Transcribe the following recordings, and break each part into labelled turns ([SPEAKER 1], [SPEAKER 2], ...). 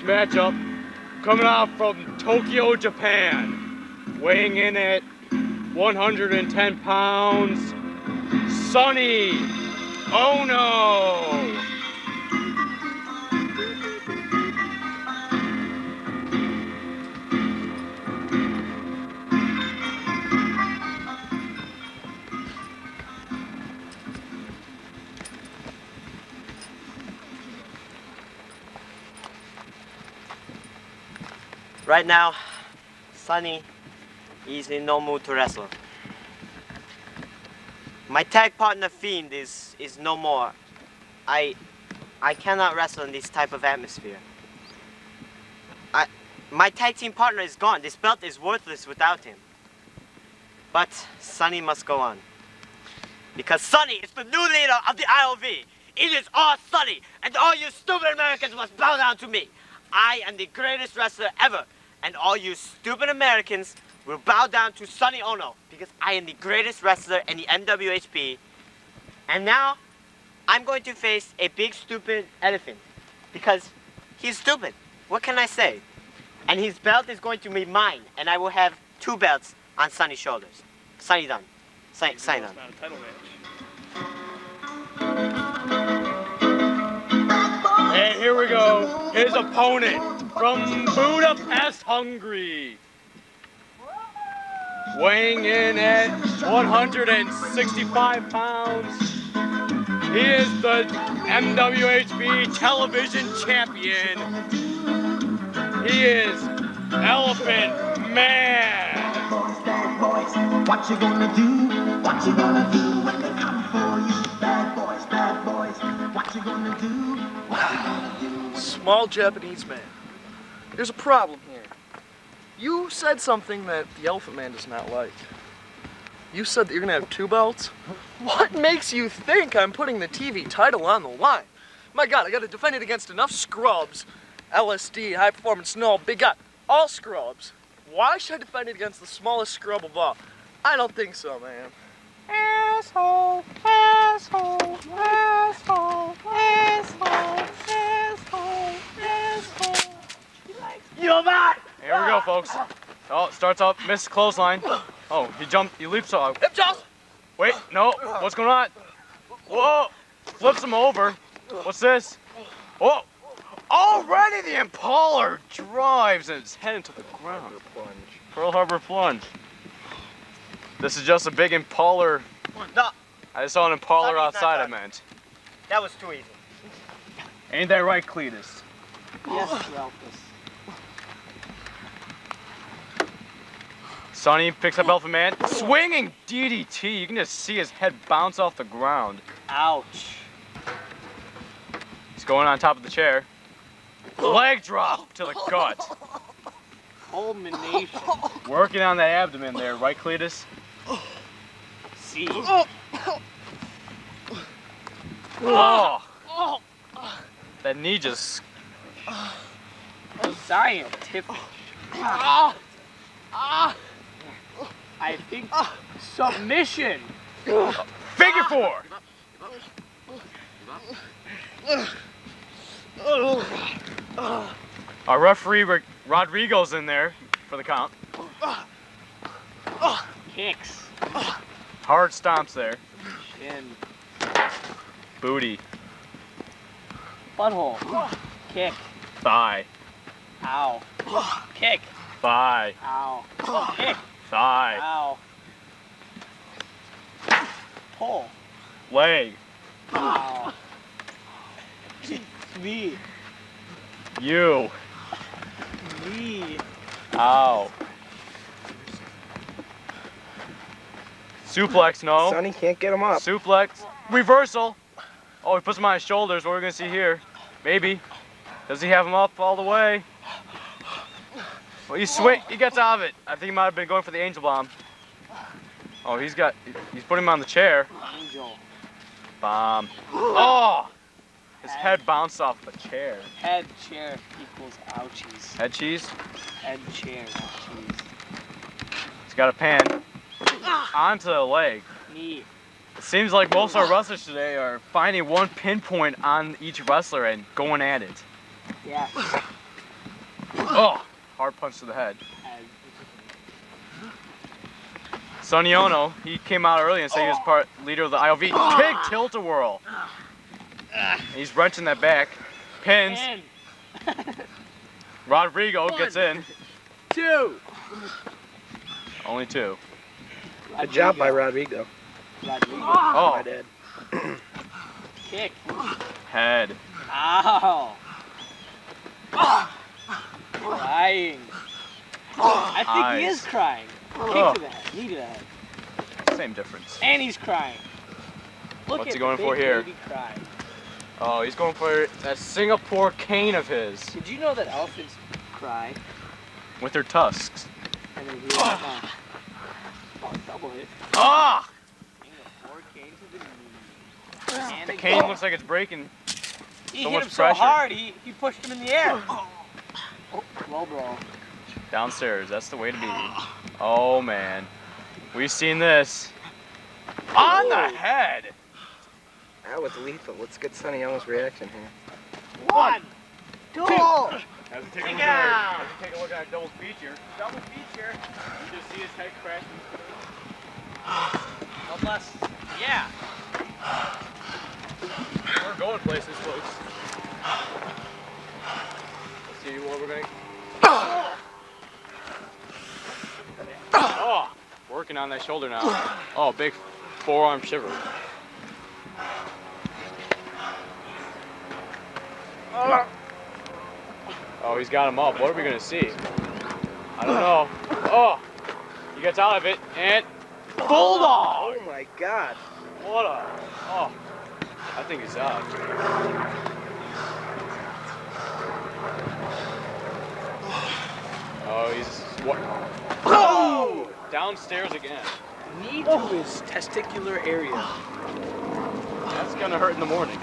[SPEAKER 1] matchup, coming out from Tokyo, Japan, weighing in at 110 pounds, Sonny Ono.
[SPEAKER 2] Right now, Sonny is in no mood to wrestle. My tag partner Fiend is no more. I cannot wrestle in this type of atmosphere. My tag team partner is gone. This belt is worthless without him. But Sonny must go on. Because Sonny is the new leader of the IOV. It is all Sonny, and all you stupid Americans must bow down to me. I am the greatest wrestler ever, and all you stupid Americans will bow down to Sonny Ono, because I am the greatest wrestler in the NWHP. And now, I'm going to face a big stupid elephant, because he's stupid. What can I say? And his belt is going to be mine, and I will have 2 belts on Sonny's shoulders. Sonny done. Sonny done.
[SPEAKER 1] And here we go, his opponent from Budapest, Hungary, weighing in at 165 pounds. He is the MWHB television champion. He is Elephant Man.
[SPEAKER 3] Bad boys, what you gonna do? What you gonna do when they come for you? Bad boys, what you gonna do? What you gonna do?
[SPEAKER 4] Small Japanese man. There's a problem here. You said something that the Elephant Man does not like. You said that you're gonna have 2 belts? What makes you think I'm putting the TV title on the line? My God, I gotta defend it against enough scrubs. LSD, high performance, snow, big guy, all scrubs. Why should I defend it against the smallest scrub of all? I don't think so, man.
[SPEAKER 1] Asshole, asshole, asshole, asshole, asshole, asshole.
[SPEAKER 2] You're mad!
[SPEAKER 1] Here we go, folks. Oh, starts up, missed clothesline. Oh, he leaps off.
[SPEAKER 4] Hip toss!
[SPEAKER 1] Wait, no, what's going on? Whoa, flips him over. What's this? Oh, already the Impaler drives and it's heading to the ground. Pearl Harbor plunge. This is just a big Impaler.
[SPEAKER 2] No.
[SPEAKER 1] I just saw an Impaler
[SPEAKER 2] Sonny's
[SPEAKER 1] outside,
[SPEAKER 2] not
[SPEAKER 1] I meant.
[SPEAKER 2] That was too easy.
[SPEAKER 1] Ain't that right, Cletus?
[SPEAKER 2] Yes, Ralphus.
[SPEAKER 1] Sonny picks up Elephant Man, swinging DDT. You can just see his head bounce off the ground.
[SPEAKER 2] Ouch.
[SPEAKER 1] He's going on top of the chair. Leg drop to the gut.
[SPEAKER 2] Culmination.
[SPEAKER 1] Working on that abdomen there, right, Cletus?
[SPEAKER 2] See?
[SPEAKER 1] Oh! That knee just...
[SPEAKER 2] Scientific. I think submission.
[SPEAKER 1] Figure 4! Our referee, Rodrigo's in there for the count.
[SPEAKER 2] Kicks.
[SPEAKER 1] Hard stomps there.
[SPEAKER 2] Chin.
[SPEAKER 1] Booty.
[SPEAKER 2] Butthole. Kick.
[SPEAKER 1] Thigh.
[SPEAKER 2] Ow. Kick.
[SPEAKER 1] Thigh.
[SPEAKER 2] Ow. Kick.
[SPEAKER 1] Thigh.
[SPEAKER 2] Ow. Pull.
[SPEAKER 1] Leg.
[SPEAKER 2] Ow. Me.
[SPEAKER 1] You.
[SPEAKER 2] Me.
[SPEAKER 1] Ow. Suplex, no.
[SPEAKER 5] Sonny can't get him up.
[SPEAKER 1] Suplex. Reversal. Oh, he puts him on his shoulders. What are we going to see here? Maybe. Does he have him up all the way? Well, he gets out of it. I think he might have been going for the angel bomb. Oh, he's putting him on the chair.
[SPEAKER 2] Angel.
[SPEAKER 1] Bomb. Oh! His head bounced off the chair.
[SPEAKER 2] Head chair equals ouchies.
[SPEAKER 1] Head cheese?
[SPEAKER 2] Head chair cheese.
[SPEAKER 1] He's got a pan. Onto the leg.
[SPEAKER 2] Knee.
[SPEAKER 1] It seems like most of our wrestlers today are finding one pinpoint on each wrestler and going at it.
[SPEAKER 2] Yeah.
[SPEAKER 1] Oh, hard punch to the head. Sonny Ono, he came out early and said he was leader of the IOV. Big tilt-a-whirl. He's wrenching that back. Pins. Rodrigo gets in.
[SPEAKER 5] 2.
[SPEAKER 1] Only 2.
[SPEAKER 5] Good job by Rodrigo.
[SPEAKER 1] Oh.
[SPEAKER 5] My dad.
[SPEAKER 2] Kick.
[SPEAKER 1] Head.
[SPEAKER 2] Ow. Crying. I think he is crying. Kick to the head, knee to the head.
[SPEAKER 1] Same difference.
[SPEAKER 2] And he's crying. Look
[SPEAKER 1] What's
[SPEAKER 2] at
[SPEAKER 1] he going
[SPEAKER 2] the
[SPEAKER 1] for
[SPEAKER 2] big
[SPEAKER 1] here?
[SPEAKER 2] baby crying.
[SPEAKER 1] Oh, he's going for that Singapore cane of his.
[SPEAKER 2] Did you know that elephants cry?
[SPEAKER 1] With their tusks.
[SPEAKER 2] And they do it. Oh, double hit.
[SPEAKER 1] Ah!
[SPEAKER 2] Singapore cane to the knee. And
[SPEAKER 1] The
[SPEAKER 2] a
[SPEAKER 1] cane
[SPEAKER 2] goal.
[SPEAKER 1] looks like it's breaking.
[SPEAKER 2] He
[SPEAKER 1] so
[SPEAKER 2] hit
[SPEAKER 1] much
[SPEAKER 2] him
[SPEAKER 1] pressure.
[SPEAKER 2] so hard, he pushed him in the air. Oh, low blow.
[SPEAKER 1] Downstairs, that's the way to be. Oh man. We've seen this. On the head!
[SPEAKER 5] That was lethal. Let's get Sonny Ono's reaction here.
[SPEAKER 2] 1, 2.
[SPEAKER 1] Have to take
[SPEAKER 2] Kick out.
[SPEAKER 1] a look at a double feature.
[SPEAKER 2] Double feature.
[SPEAKER 1] You just see his head crashing.
[SPEAKER 2] Unless, yeah.
[SPEAKER 1] We're going places, folks. Let's see what we're going. Oh, working on that shoulder now. Oh, big forearm shiver. Oh, he's got him up. What are we gonna see? I don't know. Oh, he gets out of it and bulldog.
[SPEAKER 5] Oh my God.
[SPEAKER 1] What a. Oh, I think he's out. Oh, he's what? Oh! Downstairs again.
[SPEAKER 5] Knee to his testicular area.
[SPEAKER 1] That's gonna hurt in the morning.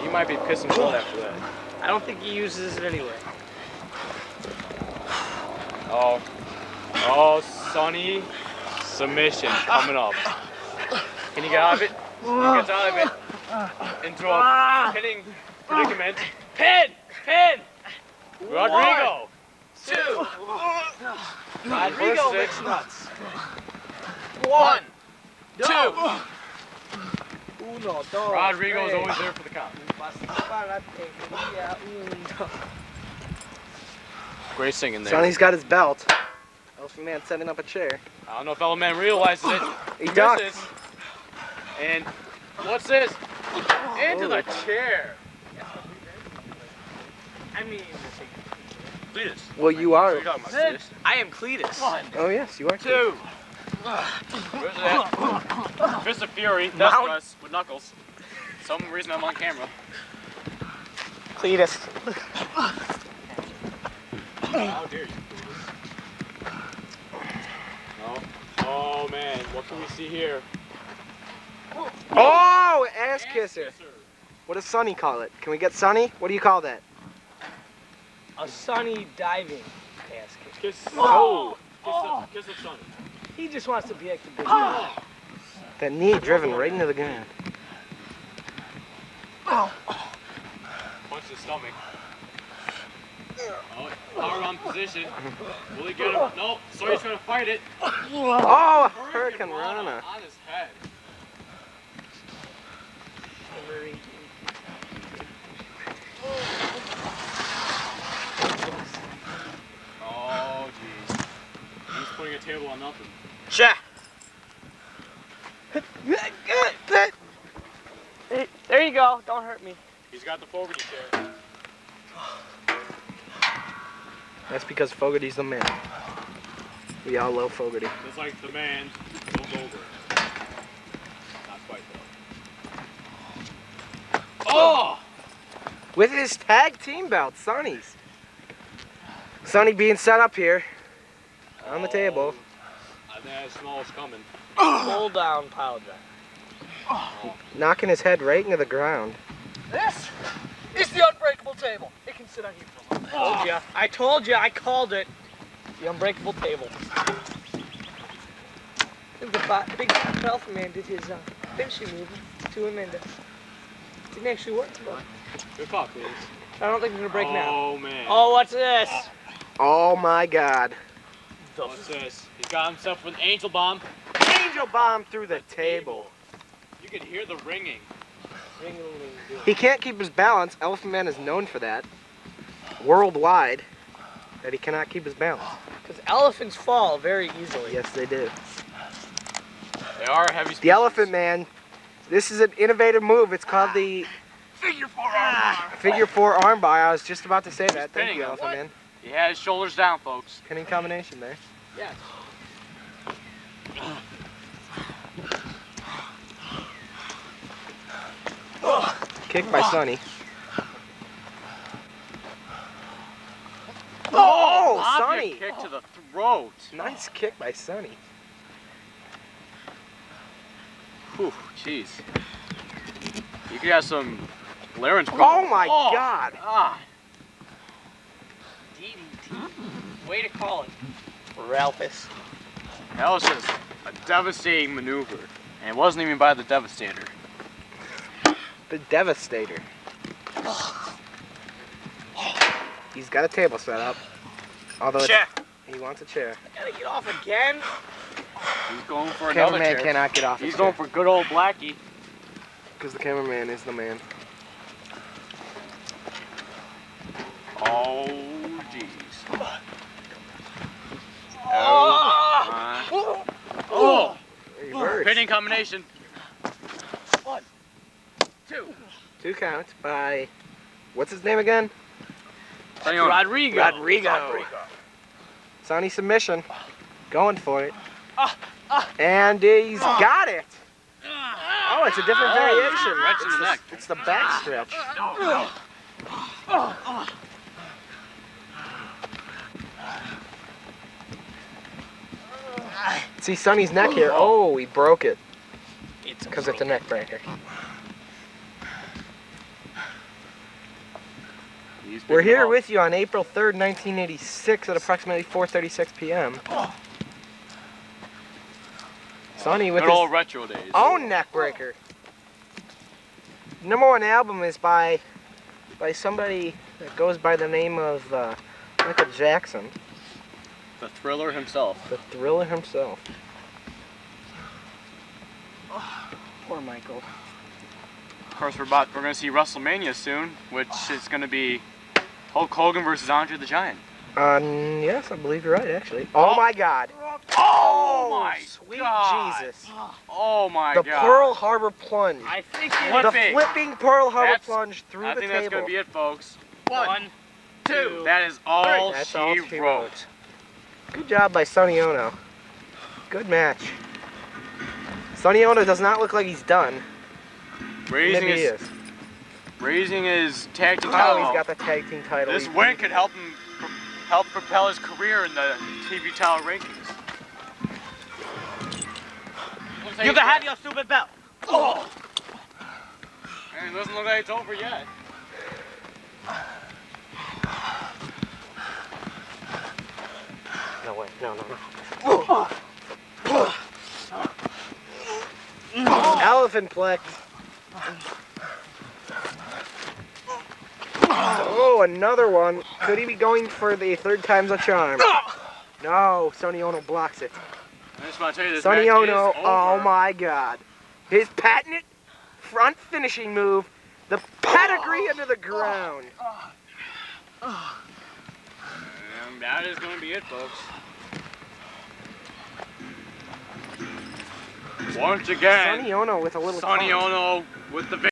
[SPEAKER 1] He might be pissing blood after that.
[SPEAKER 2] I don't think he uses it anyway.
[SPEAKER 1] Oh. Oh, Sonny. Submission coming up. Can he get out of it? He gets out of it. Into a pinning predicament. Pin! Pin! Rodrigo!
[SPEAKER 2] 2.
[SPEAKER 1] Rodrigo
[SPEAKER 2] makes nuts.
[SPEAKER 1] 1, 2.
[SPEAKER 5] Uno, dos,
[SPEAKER 1] Rodrigo's
[SPEAKER 5] tres.
[SPEAKER 1] always there for the count. Great singing there.
[SPEAKER 5] Sonny's got his belt. Elephant Man setting up a chair.
[SPEAKER 1] I don't know if Elephant Man realizes it.
[SPEAKER 5] He ducked.
[SPEAKER 1] misses. And what's this? Into the chair.
[SPEAKER 2] I mean,
[SPEAKER 1] Cletus.
[SPEAKER 5] Well, you are.
[SPEAKER 1] What are you talking about, Cletus?
[SPEAKER 2] I am Cletus.
[SPEAKER 1] 1,
[SPEAKER 5] Oh yes, you are.
[SPEAKER 1] 2. Where's that? Fist of Fury. That's us with Knuckles. Some reason I'm on camera.
[SPEAKER 2] Cletus.
[SPEAKER 1] How dare you, Cletus? Oh. Oh man, what can we see here?
[SPEAKER 5] Oh, ass kisser. What does Sonny call it? Can we get Sonny? What do you call that?
[SPEAKER 2] A sunny diving ass kick.
[SPEAKER 1] Kiss.
[SPEAKER 5] Oh.
[SPEAKER 1] Kiss of Sonny.
[SPEAKER 2] He just wants to be extra big.
[SPEAKER 5] That knee driven right into the ground.
[SPEAKER 1] Punch the stomach. Oh, power on position. Will he get him? Nope. So he's trying to fight it.
[SPEAKER 5] Oh, Hurricane Rana.
[SPEAKER 1] On his head. Oh, jeez. He's putting a table on nothing.
[SPEAKER 2] Cha. There you go. Don't hurt me.
[SPEAKER 1] He's got the Fogarty chair.
[SPEAKER 5] That's because Fogarty's the man. We all love Fogarty.
[SPEAKER 1] Just like the man goes over. Not quite though. Oh!
[SPEAKER 5] With his tag team belt, Sonny's. Sonny being set up here on the table.
[SPEAKER 1] I think that small's coming.
[SPEAKER 2] Pull down pile driver.
[SPEAKER 5] Knocking his head right into the ground.
[SPEAKER 4] This is the unbreakable table. It can sit on you for a while.
[SPEAKER 2] Told ya. I told ya. I called it. The unbreakable table. The big Elephant Man did his finishing move to him and
[SPEAKER 5] Didn't actually work.
[SPEAKER 1] Good call, please.
[SPEAKER 5] I don't think we're gonna break now.
[SPEAKER 1] Oh, man.
[SPEAKER 2] Oh, what's this?
[SPEAKER 5] Oh my God.
[SPEAKER 1] What's this? He's got himself with an angel bomb.
[SPEAKER 5] Angel bomb through the table.
[SPEAKER 1] You can hear the ringing.
[SPEAKER 5] He can't keep his balance. Elephant Man is known for that. Worldwide. That he cannot keep his balance.
[SPEAKER 2] Because elephants fall very easily.
[SPEAKER 5] Yes, they do.
[SPEAKER 1] They are heavy species.
[SPEAKER 5] The Elephant Man. This is an innovative move. It's called the
[SPEAKER 1] Figure 4 arm.
[SPEAKER 5] Figure 4 armbar. I was just about to say that. Thank
[SPEAKER 1] pinning
[SPEAKER 5] you,
[SPEAKER 1] him.
[SPEAKER 5] Elephant Man.
[SPEAKER 1] He had his shoulders down, folks.
[SPEAKER 5] Pinning combination there.
[SPEAKER 2] Yes.
[SPEAKER 5] Kick by Sonny. Oh,
[SPEAKER 1] Obvious
[SPEAKER 5] Sonny!
[SPEAKER 1] kick to the throat.
[SPEAKER 5] Nice kick by Sonny.
[SPEAKER 1] Whew, jeez. You could have some larynx.
[SPEAKER 5] Oh my God!
[SPEAKER 1] Ah.
[SPEAKER 2] DDT. Way to call it. Ralphus.
[SPEAKER 1] That was just a devastating maneuver. And it wasn't even by the Devastator.
[SPEAKER 5] The Devastator. He's got a table set up. Although
[SPEAKER 2] Chair.
[SPEAKER 5] he wants a chair.
[SPEAKER 2] Gotta get off again.
[SPEAKER 1] He's going for another
[SPEAKER 5] Cameraman
[SPEAKER 1] chair.
[SPEAKER 5] cannot get off his
[SPEAKER 1] He's
[SPEAKER 5] chair.
[SPEAKER 1] going for good old Blackie.
[SPEAKER 5] Because the cameraman is the man.
[SPEAKER 1] Oh, jeez. Oh!
[SPEAKER 5] Reverse.
[SPEAKER 1] Pinning combination. 1, 2.
[SPEAKER 5] 2 counts by... What's his name again?
[SPEAKER 1] Rodrigo.
[SPEAKER 5] Rodrigo. Sonny submission. Going for it. And he's got it. Oh, it's a different variation.
[SPEAKER 1] Stretch in the neck.
[SPEAKER 5] It's the back stretch. See Sonny's neck here. Oh, he broke it. Because it's a neck breaker. We're here with you on April 3rd, 1986 at approximately 4:36 p.m. Sonny with
[SPEAKER 1] Good
[SPEAKER 5] his
[SPEAKER 1] old retro days.
[SPEAKER 5] own neck breaker. Number 1 album is by somebody that goes by the name of Michael Jackson,
[SPEAKER 1] The Thriller himself.
[SPEAKER 5] the Thriller himself.
[SPEAKER 2] Poor Michael.
[SPEAKER 1] Of course, we're gonna see WrestleMania soon, which is gonna be Hulk Hogan versus Andre the Giant.
[SPEAKER 5] Yes, I believe you're right, actually. Oh my God.
[SPEAKER 1] Oh my
[SPEAKER 5] Sweet
[SPEAKER 1] God.
[SPEAKER 5] Jesus.
[SPEAKER 1] Oh my
[SPEAKER 5] The
[SPEAKER 1] God.
[SPEAKER 5] Pearl Harbor plunge.
[SPEAKER 2] I think
[SPEAKER 5] The flipping Pearl Harbor plunge through
[SPEAKER 1] I
[SPEAKER 5] the
[SPEAKER 1] think
[SPEAKER 5] table.
[SPEAKER 1] that's gonna be it, folks.
[SPEAKER 2] 1, 2.
[SPEAKER 1] That is all
[SPEAKER 5] That's
[SPEAKER 1] she
[SPEAKER 5] all
[SPEAKER 1] wrote.
[SPEAKER 5] she wrote. Good job by Sonny Ono. Good match. Sonny Ono does not look like he's done.
[SPEAKER 1] Raising
[SPEAKER 5] Maybe he
[SPEAKER 1] his,
[SPEAKER 5] is.
[SPEAKER 1] raising his tag team
[SPEAKER 5] Oh,
[SPEAKER 1] title.
[SPEAKER 5] he's got the tag team title.
[SPEAKER 1] This
[SPEAKER 5] He-
[SPEAKER 1] win could help him help propel his career in the TV title rankings.
[SPEAKER 2] You can have your stupid belt.
[SPEAKER 1] Oh. And it doesn't look like it's over yet.
[SPEAKER 2] No way. No.
[SPEAKER 5] Elephant plex. Oh, another one. Could he be going for the 3rd time's a charm? No, Sonny Ono blocks it.
[SPEAKER 1] I just want to tell you this
[SPEAKER 5] Sonny
[SPEAKER 1] match
[SPEAKER 5] Ono,
[SPEAKER 1] is
[SPEAKER 5] oh
[SPEAKER 1] over.
[SPEAKER 5] my God. His patented front finishing move, the pedigree into the ground.
[SPEAKER 1] And that is going to be it, folks. Once again,
[SPEAKER 5] Sonny Ono with a little
[SPEAKER 1] Sonny
[SPEAKER 5] punch.
[SPEAKER 1] Ono with the